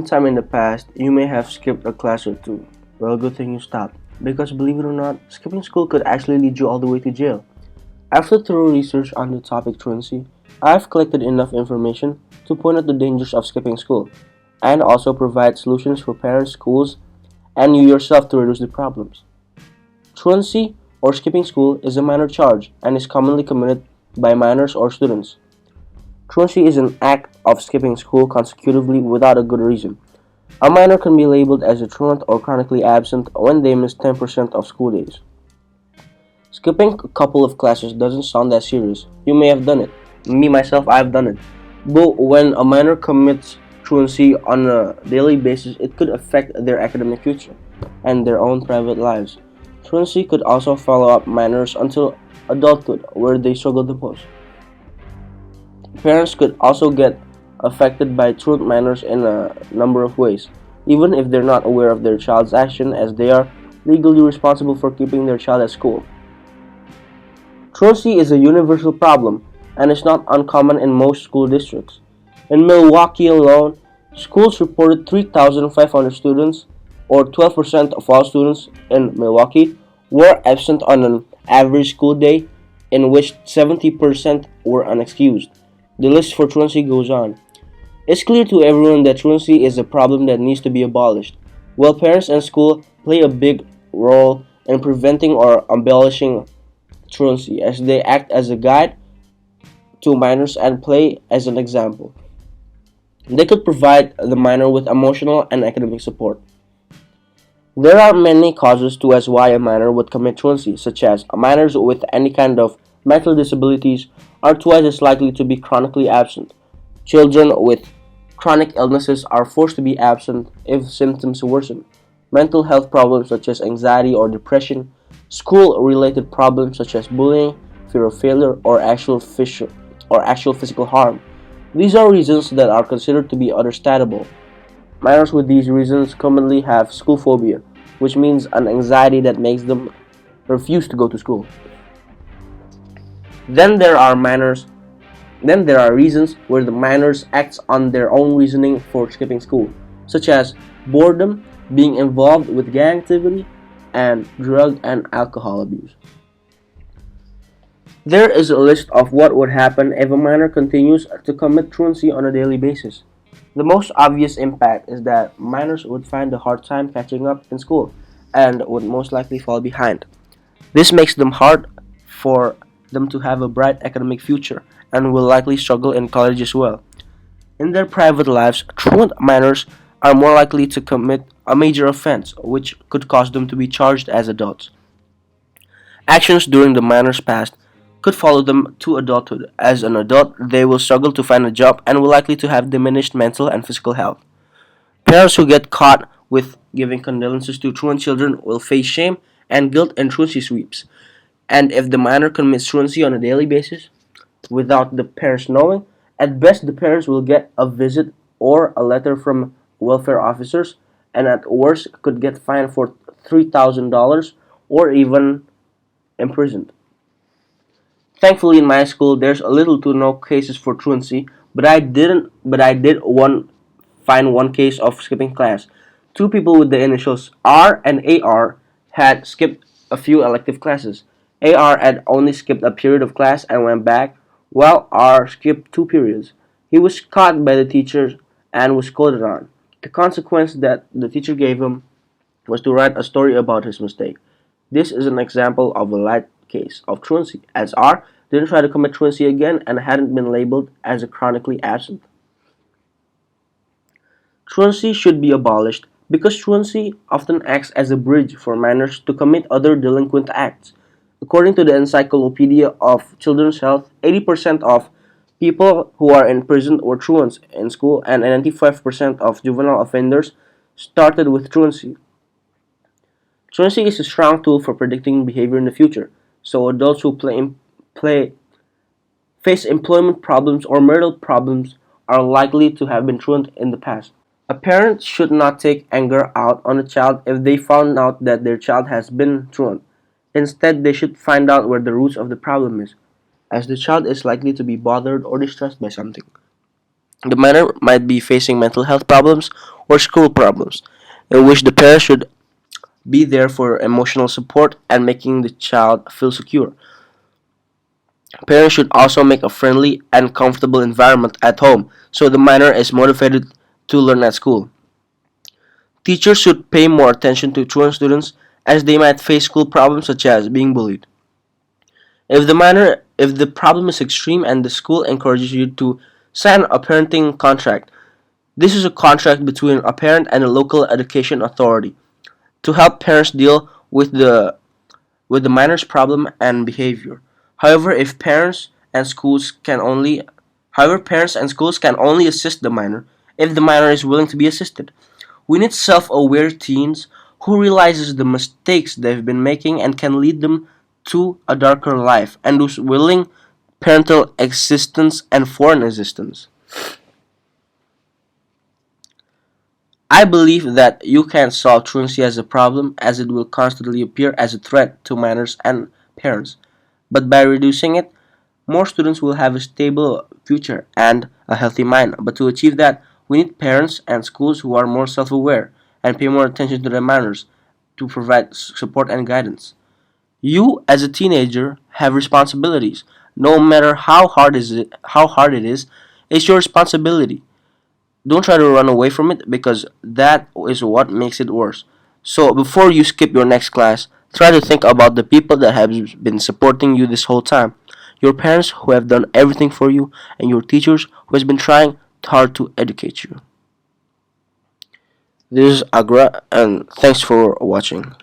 Sometime in the past, you may have skipped a class or two. Well, good thing you stopped. Because believe it or not, skipping school could actually lead you all the way to jail. After thorough research on the topic truancy, I've collected enough information to point out the dangers of skipping school and also provide solutions for parents, schools, and you yourself to reduce the problems. Truancy or skipping school is a minor charge and is commonly committed by minors or students. Truancy is an act of skipping school consecutively without a good reason. A minor can be labeled as a truant or chronically absent when they miss 10% of school days. Skipping a couple of classes doesn't sound that serious. You may have done it. Me, myself, I've done it. But when a minor commits truancy on a daily basis, it could affect their academic future and their own private lives. Truancy could also follow up minors until adulthood, where they struggle the most. Parents could also get affected by truant minors in a number of ways, even if they're not aware of their child's action, as they are legally responsible for keeping their child at school. Truancy is a universal problem and is not uncommon in most school districts. In Milwaukee alone, schools reported 3,500 students, or 12% of all students in Milwaukee, were absent on an average school day, in which 70% were unexcused. The list for truancy goes on. It's clear to everyone that truancy is a problem that needs to be abolished. While parents and school play a big role in preventing or abolishing truancy, as they act as a guide to minors and play as an example. They could provide the minor with emotional and academic support. There are many causes to as why a minor would commit truancy, such as minors with any kind of mental disabilities are twice as likely to be chronically absent. Children with chronic illnesses are forced to be absent if symptoms worsen. Mental health problems such as anxiety or depression, school-related problems such as bullying, fear of failure, or actual physical harm. These are reasons that are considered to be understandable. Minors with these reasons commonly have school phobia, which means an anxiety that makes them refuse to go to school. Then there are minors Then there are reasons where the minors acts on their own reasoning for skipping school, such as boredom, being involved with gang activity, and drug and alcohol abuse. There is a list of what would happen if a minor continues to commit truancy on a daily basis. The most obvious impact is that minors would find a hard time catching up in school and would most likely fall behind. This makes them hard for them to have a bright academic future and will likely struggle in college as well. In their private lives, truant minors are more likely to commit a major offense, which could cause them to be charged as adults. Actions during the minor's past could follow them to adulthood. As an adult, they will struggle to find a job and will likely to have diminished mental and physical health. Parents who get caught with giving condolences to truant children will face shame and guilt and truancy sweeps. And if the minor commits truancy on a daily basis, without the parents knowing, at best the parents will get a visit or a letter from welfare officers, and at worst could get fined for $3,000 or even imprisoned. Thankfully, in my school, there's a little to no cases for truancy, but I did find one case of skipping class. Two people with the initials R and AR had skipped a few elective classes. AR had only skipped a period of class and went back, while R skipped two periods. He was caught by the teacher and was scolded on. The consequence that the teacher gave him was to write a story about his mistake. This is an example of a light case of truancy, as R didn't try to commit truancy again and hadn't been labeled as a chronically absent. Truancy should be abolished because truancy often acts as a bridge for minors to commit other delinquent acts. According to the Encyclopedia of Children's Health, 80% of people who are in prison were truants in school, and 95% of juvenile offenders started with truancy. Truancy is a strong tool for predicting behavior in the future, so adults who play, face employment problems or marital problems are likely to have been truant in the past. A parent should not take anger out on a child if they found out that their child has been truant. Instead, they should find out where the roots of the problem is, as the child is likely to be bothered or distressed by something. The minor might be facing mental health problems or school problems, in which the parent should be there for emotional support and making the child feel secure. Parents should also make a friendly and comfortable environment at home so the minor is motivated to learn at school. Teachers should pay more attention to truant students as they might face school problems such as being bullied. If the problem is extreme and the school encourages you to sign a parenting contract, this is a contract between a parent and a local education authority to help parents deal with the minor's problem and behavior. However, if parents and schools can only However, parents and schools can only assist the minor if the minor is willing to be assisted. We need self-aware teens who realizes the mistakes they've been making and can lead them to a darker life and who's willing parental existence and foreign existence. I believe that you can't solve truancy as a problem as it will constantly appear as a threat to minors and parents. But by reducing it, more students will have a stable future and a healthy mind. But to achieve that, we need parents and schools who are more self aware and pay more attention to their manners to provide support and guidance. You, as a teenager, have responsibilities. No matter how hard it is, it's your responsibility. Don't try to run away from it because that is what makes it worse. So before you skip your next class, try to think about the people that have been supporting you this whole time. Your parents who have done everything for you and your teachers who has been trying hard to educate you. This is Agra and thanks for watching.